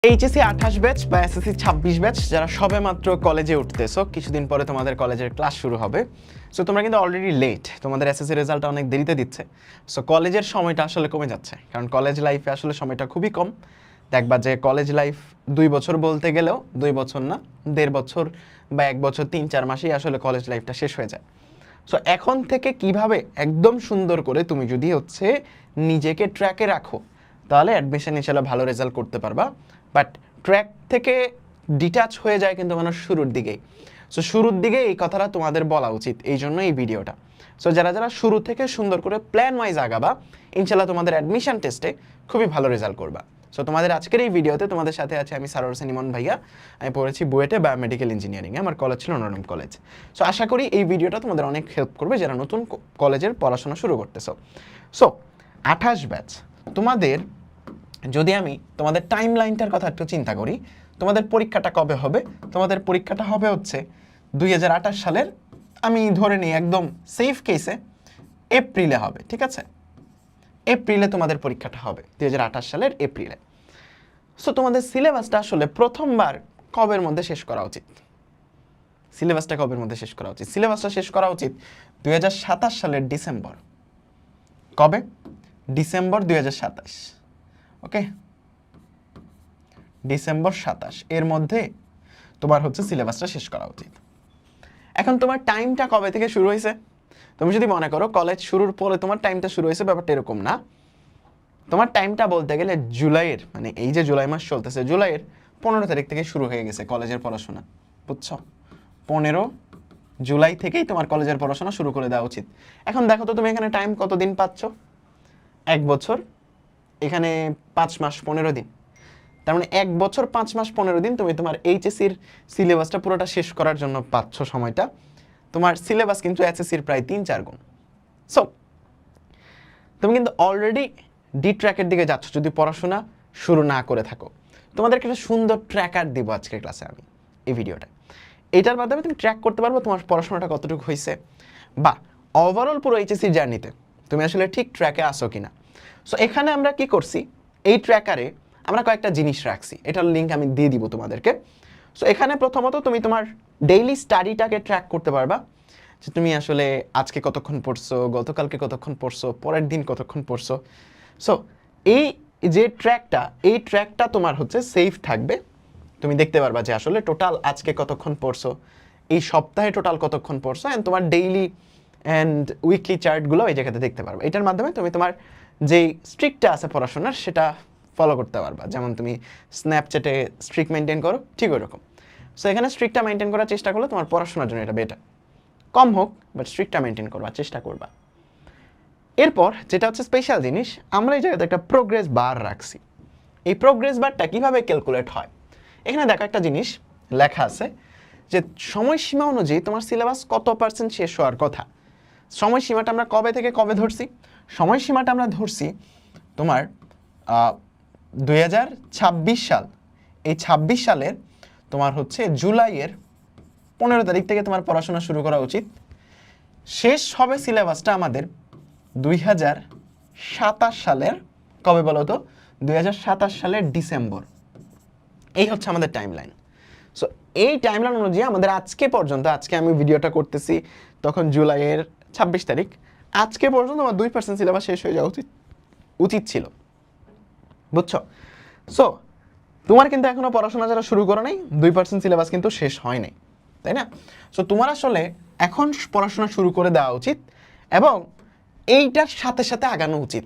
HSC 28 batch বা SSC 26 batch যারা সবেমাত্র কলেজে উঠতেছো, কিছুদিন পরে তোমাদের কলেজের ক্লাস শুরু হবে। সো তোমরা কিন্তু অলরেডি লেট, তোমাদের এসএসসি রেজাল্টটা অনেক দেরিতে দিচ্ছে। সো কলেজের সময়টা আসলে কমে যাচ্ছে, কারণ কলেজ লাইফে আসলে সময়টা খুবই কম। দেখবা যে কলেজ লাইফ 2 বছর বলতে গেলেও 2 বছর না, 1.5 বছর বা 1 বছর 3-4 মাসেই আসলে কলেজ লাইফটা শেষ হয়ে যায়। সো এখন থেকে কিভাবে একদম সুন্দর করে তুমি যদি নিজেকে ট্র্যাকে রাখো, তাহলে অ্যাডমিশন ইনশাল্লাহ ভালো রেজাল্ট করতে পারবা। বাট ট্র্যাক থেকে ডিটাচ হয়ে যায় কিন্তু মানুষ শুরুর দিকেই। সো শুরুর দিকে এই কথাটা তোমাদের বলা উচিত, এই জন্য এই ভিডিওটা। সো যারা যারা শুরু থেকে সুন্দর করে প্ল্যান ওয়াইজ আগাবা, ইনশাল্লাহ তোমাদের অ্যাডমিশন টেস্টে খুবই ভালো রেজাল্ট করবা। সো তোমাদের আজকের এই ভিডিওতে তোমাদের সাথে আছে আমি সারোয়ার হোসেন ইমন ভাইয়া। আমি পড়েছি বুয়েটে বায়োমেডিক্যাল ইঞ্জিনিয়ারিংয়ে, আমার কলেজ ছিল নরম কলেজ। সো আশা করি এই ভিডিওটা তোমাদের অনেক হেল্প করবে যারা নতুন কলেজের পড়াশোনা শুরু করতেছো। সো 28 ব্যাচ, তোমাদের যদি আমি তোমাদের টাইম লাইনটার কথা একটু চিন্তা করি, তোমাদের পরীক্ষাটা কবে হবে? তোমাদের পরীক্ষাটা হবে 2028 সালের, আমি ধরে নিই একদম সেফ কেসে এপ্রিলে হবে, ঠিক আছে? এপ্রিলে তোমাদের পরীক্ষাটা হবে, 2028 সালের এপ্রিলে। সো তোমাদের সিলেবাসটা আসলে প্রথমবার কবের মধ্যে শেষ করা উচিত? সিলেবাসটা কবের মধ্যে শেষ করা উচিত? সিলেবাসটা শেষ করা উচিত 2027 সালের ডিসেম্বর। কবে? ডিসেম্বর 2027। ওকে, ডিসেম্বর 27 এর মধ্যে তোমার সিলেবাসটা শেষ করা উচিত। এখন তোমার টাইমটা কবে থেকে শুরু হয়েছে? তুমি যদি মনে করো কলেজ শুরুর পরে তোমার টাইমটা শুরু হয়েছে, ব্যাপারটা এরকম না। তোমার টাইমটা বলতে গেলে জুলাইয়ের, মানে এই যে জুলাই মাস চলতেছে, জুলাইয়ের 15 তারিখ থেকে শুরু হয়ে গেছে কলেজের পড়াশোনা, বুঝছো? 15 জুলাই থেকেই তোমার কলেজের পড়াশোনা শুরু করে দেওয়া উচিত। এখন দেখো তো তুমি এখানে টাইম কতদিন পাচ্ছ? 1 বছর, এখানে 5 মাস 15 দিন। তার মানে 1 বছর 5 মাস 15 দিন তুমি তোমার এইচএসসির সিলেবাসটা পুরোটা শেষ করার জন্য পাচ্ছ সময়টা। তোমার সিলেবাস কিন্তু এসএসসির প্রায় 3-4 গুণ। সো তুমি কিন্তু অলরেডি ডি ট্র্যাকের দিকে যাচ্ছ যদি পড়াশোনা শুরু না করে থাকো। তোমাদেরকে একটা সুন্দর ট্র্যাকার দিব আজকের ক্লাসে আমি, এই ভিডিওটা। এটার মাধ্যমে তুমি ট্র্যাক করতে পারবো তোমার পড়াশোনাটা কতটুকু হয়েছে, বা ওভারঅল পুরো এইচএসসির জার্নিতে তুমি আসলে ঠিক ট্র্যাকে আসো কিনা। সো এখানে আমরা কি করছি, এই ট্র্যাকারে আমরা কয়েকটা জিনিস রাখছি, এটার লিঙ্ক আমি দিয়ে দিব তোমাদেরকে। সো এখানে প্রথমত তুমি তোমার ডেইলি স্টাডিটাকে ট্র্যাক করতে পারবা, যে তুমি আসলে আজকে কতক্ষণ পড়ছো, গতকালকে কতক্ষণ পড়ছো, পরের দিন কতক্ষণ পড়ছো। সো এই যে ট্র্যাকটা, এই ট্র্যাকটা তোমার সেফ থাকবে। তুমি দেখতে পারবা যে আসলে টোটাল আজকে কতক্ষণ পড়ছো, এই সপ্তাহে টোটাল কতক্ষণ পড়ছো, অ্যান্ড তোমার ডেইলি অ্যান্ড উইকলি চার্টগুলো এই জায়গাতে দেখতে পারবে। এটার মাধ্যমে তুমি তোমার যেই স্ট্রিকটা আছে পড়াশোনার সেটা ফলো করতে পারবা। যেমন তুমি স্ন্যাপচ্যাটে স্ট্রিক মেনটেন করো, ঠিক ওইরকম। সো এখানে স্ট্রিকটা মেনটেন করার চেষ্টা করলে তোমার পড়াশোনার জন্য এটা বেটার। কম হোক, বাট স্ট্রিকটা মেনটেন করবার চেষ্টা করবা। এরপর যেটা স্পেশাল জিনিস, আমরা এই জায়গাতে একটা প্রোগ্রেস বার রাখছি। এই প্রোগ্রেস বারটা কিভাবে ক্যালকুলেট হয়, এখানে দেখো একটা জিনিস লেখা আছে যে সময়সীমা অনুযায়ী তোমার সিলেবাস কত % শেষ হওয়ার কথা। সময়সীমাটা আমরা কবে থেকে কবে ধরছি? সময়সীমাটা আমরা ধরছি তোমার 2026 সাল। এই 26 সালের তোমার জুলাইয়ের 15 তারিখ থেকে তোমার পড়াশোনা শুরু করা উচিত। শেষ হবে সিলেবাসটা আমাদের 2027 সালের কবে বলো তো? 2027 সালের ডিসেম্বর। এই আমাদের টাইমলাইন। সো এই টাইমলাইন অনুযায়ী আমাদের আজকে পর্যন্ত, আজকে আমি ভিডিওটা করতেছি তখন জুলাইয়ের 26 তারিখ, আজকে পর্যন্ত আমার 2% সিলেবাস শেষ হয়ে যাওয়া উচিত ছিল, বুঝছো? সো তোমার কিন্তু এখনো পড়াশোনা যারা শুরু করো নাই, 2% সিলেবাস কিন্তু শেষ হয় নাই, তাই না? সো তোমার আসলে এখন পড়াশোনা শুরু করে দেওয়া উচিত, এবং এইটার সাথে সাথে আগানো উচিত।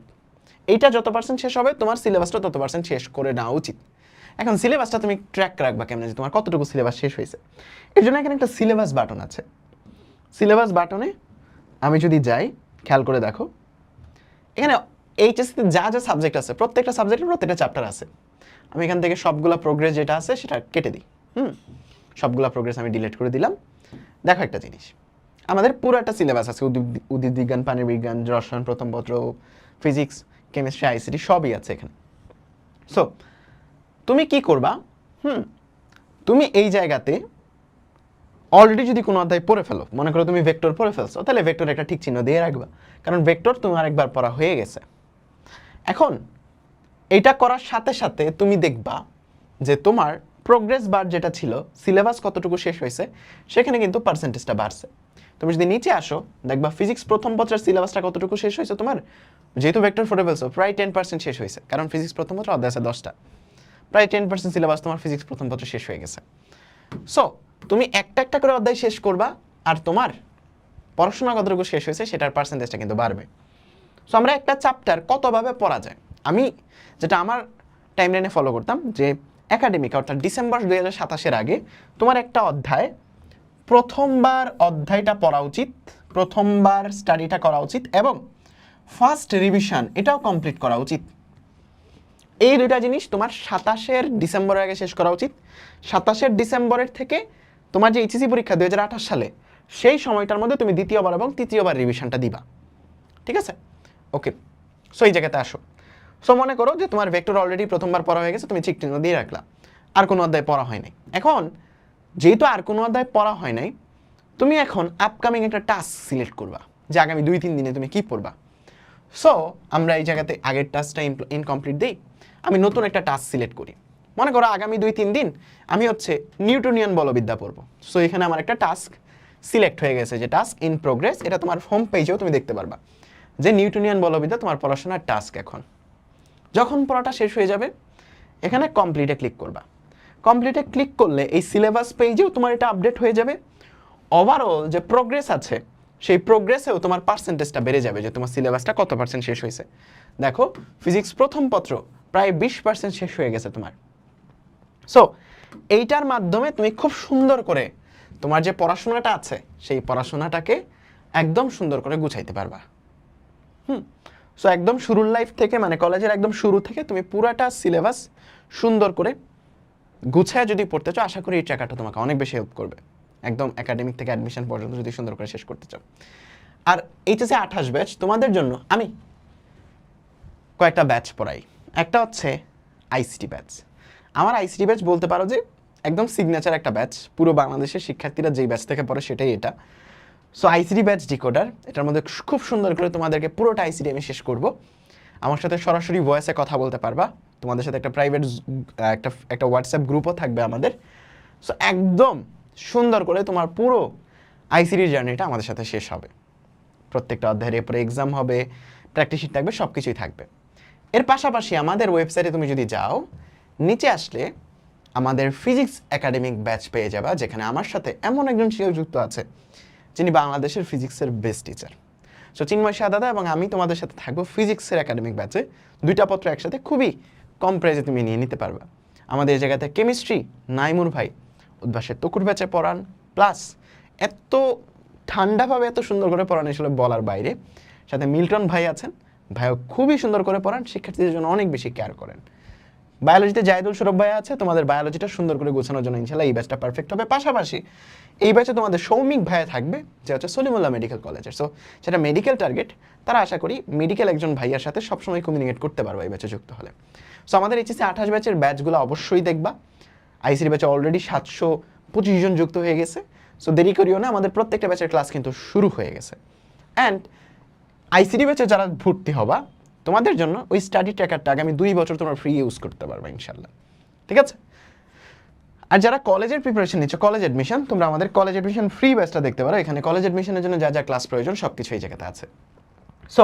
এইটা যত % শেষ হবে তোমার সিলেবাসটা তত % শেষ করে নেওয়া উচিত। এখন সিলেবাসটা তুমি ট্র্যাক রাখবা কেমন, যে তোমার কতটুকু সিলেবাস শেষ হয়েছে। এর জন্য এখানে একটা সিলেবাস বাটন আছে। সিলেবাস বাটনে আমি যদি যাই, খেয়াল করে দেখো, এখানে এইচএসসিতে যা যা সাবজেক্ট আছে, প্রত্যেকটা সাবজেক্টের প্রত্যেকটা চ্যাপ্টার আছে। আমি এখান থেকে সবগুলা প্রোগ্রেস যেটা আছে সেটা কেটে দিই। সবগুলা প্রোগ্রেস আমি ডিলিট করে দিলাম। দেখো একটা জিনিস, আমাদের পুরো একটা সিলেবাস আছে, উদ্ভিদ বিজ্ঞান, প্রাণী বিজ্ঞান, রসায়ন প্রথম পত্র, ফিজিক্স, কেমিস্ট্রি, আইসিটি সবই আছে এখানে। সো তুমি কি করবা, তুমি এই জায়গাতে অলরেডি যদি কোনো অধ্যায় পড়ে ফেলো, মনে করো তুমি ভেক্টর পড়ে ফেলছো, তাহলে ভেক্টর একটা ঠিক চিহ্ন দিয়ে রাখবা, কারণ ভেক্টর তোমার আরেকবার পড়া হয়ে গেছে। এখন এটা করার সাথে সাথে তুমি দেখবা যে তোমার প্রোগ্রেস বার যেটা ছিল, সিলেবাস কতটুকু শেষ হয়েছে, সেখানে কিন্তু পার্সেন্টেজটা বাড়ছে। তুমি যদি নিচে আসো দেখবা ফিজিক্স প্রথম পত্রের সিলেবাসটা কতটুকু শেষ হয়েছে তোমার, যেহেতু ভেক্টর ফোরে বলছো প্রায় 10% শেষ হয়েছে, কারণ ফিজিক্স প্রথম পত্র অধ্যায় আছে 10টা, প্রায় 10% সিলেবাস তোমার ফিজিক্স প্রথম পত্র শেষ হয়ে গেছে। সো তুমি একটা একটা করে অধ্যায় শেষ করবা, আর তোমার পড়াশোনা কতটুকু শেষ হয়েছে সেটার পার্সেন্টেজটা কিন্তু বাড়বে। সো আমরা একটা চ্যাপ্টার কতভাবে পড়া যায়, আমি যেটা আমার টাইমলাইনে ফলো করতাম যে একাডেমিক অর্থাৎ ডিসেম্বর 2027 আগে তোমার একটা অধ্যায় প্রথমবার অধ্যায়টা পড়া উচিত, প্রথমবার স্টাডিটা করা উচিত, এবং ফার্স্ট রিভিশন এটাও কমপ্লিট করা উচিত। এই দুইটা জিনিস তোমার 27 ডিসেম্বরের আগে শেষ করা উচিত। 27 ডিসেম্বরের থেকে তোমার যে এইচএসসি পরীক্ষা 2028 সালে, সেই সময়টার মধ্যে তুমি দ্বিতীয়বার এবং তৃতীয়বার রিভিশনটা দিবা, ঠিক আছে? ওকে, সো এই জায়গাতে আসো। সো মনে করো যে তোমার ভেক্টর অলরেডি প্রথমবার পড়া হয়ে গেছে, তুমি চিক চিহ্ন দিয়ে রাখলা, আর কোনো অধ্যায় পড়া হয় নাই। এখন যেহেতু আর কোনো অধ্যায় পড়া হয় নাই, তুমি এখন আপকামিং একটা টাস্ক সিলেক্ট করবা যে আগামী 2-3 দিনে তুমি কি পড়বা। সো আমরা এই জায়গাতে আগের টাস্কটা ইনকমপ্লিট দিই, আমি নতুন একটা টাস্ক সিলেক্ট করি। মনে করো আগামী 2-3 দিন আমি হচ্ছে নিউটনিয়ান বলবিদ্যা পড়বো। সো এখানে আমার একটা টাস্ক সিলেক্ট হয়ে গেছে, যে টাস্ক ইন প্রোগ্রেস, এটা তোমার হোম পেজেও তুমি দেখতে পারবা যে নিউটনিয়ান বলবিদ্যা তোমার পড়াশোনার টাস্ক। এখন যখন পড়াটা শেষ হয়ে যাবে, এখানে কমপ্লিটে ক্লিক করবা। কমপ্লিটে ক্লিক করলে এই সিলেবাস পেজেও তোমার এটা আপডেট হয়ে যাবে। ওভারঅল যে প্রোগ্রেস আছে, সেই প্রোগ্রেসেও তোমার পার্সেন্টেজটা বেড়ে যাবে যে তোমার সিলেবাসটা কত পার্সেন্ট শেষ হয়েছে। দেখো ফিজিক্স প্রথম পত্র প্রায় 20% শেষ হয়ে গেছে তোমার। সো এইটার মাধ্যমে তুমি খুব সুন্দর করে তোমার যে পড়াশোনাটা আছে, সেই পড়াশোনাটাকে একদম সুন্দর করে গুছাইতে পারবা। সো একদম শুরুর লাইফ থেকে, মানে কলেজের একদম শুরু থেকে তুমি পুরাটা সিলেবাস সুন্দর করে গুছায় যদি পড়তে চাও, আশা করি এই ট্র্যাকারটা তোমাকে অনেক বেশি হেল্প করবে, একদম একাডেমিক থেকে অ্যাডমিশন পর্যন্ত যদি সুন্দর করে শেষ করতে চাও। আর এইচএসসি 28 ব্যাচ তোমাদের জন্য আমি কয়েকটা ব্যাচ পড়াই। একটা হচ্ছে আইসিটি ব্যাচ। আমার আইসিটি ব্যাচ বলতে পারো যে একদম সিগনেচার একটা ব্যাচ, পুরো বাংলাদেশের শিক্ষার্থীরা যেই ব্যাচ থেকে পড়ে সেটাই এটা। সো আইসিটি ব্যাচ ডিকোডার, এটার মধ্যে খুব সুন্দর করে তোমাদেরকে পুরোটা আইসিটি আমি শেষ করব। আমার সাথে সরাসরি ভয়েসে কথা বলতে পারবা, তোমাদের সাথে একটা প্রাইভেট একটা হোয়াটসঅ্যাপ গ্রুপও থাকবে আমাদের। সো একদম সুন্দর করে তোমার পুরো আইসিটির জার্নিটা আমাদের সাথে শেষ হবে। প্রত্যেকটা অধ্যায়ের এরপরে এক্সাম হবে, প্র্যাকটিস শিট থাকবে, সব কিছুই থাকবে। এর পাশাপাশি আমাদের ওয়েবসাইটে তুমি যদি যাও, নিচে আসলে আমাদের ফিজিক্স একাডেমিক ব্যাচ পেয়ে যাবা, যেখানে আমার সাথে এমন একজন শিক্ষক যুক্ত আছে যিনি বাংলাদেশের ফিজিক্সের বেস্ট টিচার। সো চিন্ময় শাহ দাদা এবং আমি তোমাদের সাথে থাকবো ফিজিক্সের একাডেমিক ব্যাচে। দুইটা পত্র একসাথে খুবই কম প্রাইসে তুমি নিয়ে নিতে পারবা। আমাদের এই জায়গাতে কেমিস্ট্রি নাইমুর ভাই উদ্ভাসের তকুর ব্যাচে পড়ান, প্লাস এত ঠান্ডাভাবে এত সুন্দর করে পড়ান আসলে বলার বাইরে। সাথে মিল্টন ভাই আছেন, ভাইও খুবই সুন্দর করে পড়ান, শিক্ষার্থীদের জন্য অনেক বেশি কেয়ার করেন। বায়োলজিতে জাহিদুল সৌরভ ভাই আছে, তোমাদের বায়োলজিটা সুন্দর করে গোছানোর জন্য ইনশাল্লাহ এই ব্যাচটা পারফেক্ট হবে। পাশাপাশি এই ব্যাচে তোমাদের সৌমিক ভাইয়া থাকবে, যে হচ্ছে সলিমুল্লাহ মেডিকেল কলেজের। সো সেটা মেডিকেল টার্গেট, তারা আশা করি মেডিকেল একজন ভাইয়ার সাথে সবসময় কমিউনিকেট করতে পারবে এই ব্যাচে যুক্ত হলে। সো আমাদের এইচএসসি 28 ব্যাচের ব্যাচগুলো অবশ্যই দেখবা। আইসিটি ব্যাচে অলরেডি 725 জন যুক্ত হয়ে গেছে। সো দেরি করিও না, আমাদের প্রত্যেকটা ব্যাচের ক্লাস কিন্তু শুরু হয়ে গেছে। অ্যান্ড আইসিটি ব্যাচে যারা ভর্তি হবা, তোমাদের জন্য ওই স্টাডি ট্র্যাকারটা আগামী 2 বছর তোমরা ফ্রি ইউজ করতে পারবে ইনশাল্লাহ, ঠিক আছে? আর যারা কলেজের প্রিপারেশন নিচ্ছ, কলেজ অ্যাডমিশন, তোমরা আমাদের কলেজ অ্যাডমিশন ফ্রি ব্যাচটা দেখতে পারো। এখানে কলেজ অ্যাডমিশনের জন্য যা যা ক্লাস প্রয়োজন সব কিছু এই জায়গাতে আছে। সো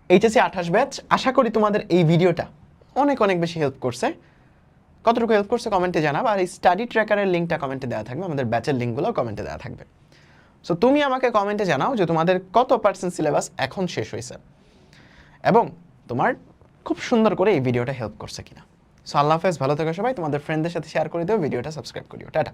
এইচএসসি 28 ব্যাচ, আশা করি তোমাদের এই ভিডিওটা অনেক অনেক বেশি হেল্প করছে। কতটুকু হেল্প করছে কমেন্টে জানাবো, আর এই স্টাডি ট্র্যাকারের লিঙ্কটা কমেন্টে দেওয়া থাকবে, আমাদের ব্যাচের লিঙ্কগুলো কমেন্টে দেওয়া থাকবে। সো তুমি আমাকে কমেন্টে জানাও যে তোমাদের কত পার্সেন্ট সিলেবাস এখন শেষ হয়েছে, এবং তোমার খুব সুন্দর করে এই ভিডিওটা হেল্প করছে কিনা। সো আল্লাহ হাফেজ, ভালো থেকো সবাই, তোমাদের ফ্রেন্ডদের সাথে শেয়ার করে দিও, ভিডিওটা সাবস্ক্রাইব করিও, টাটা।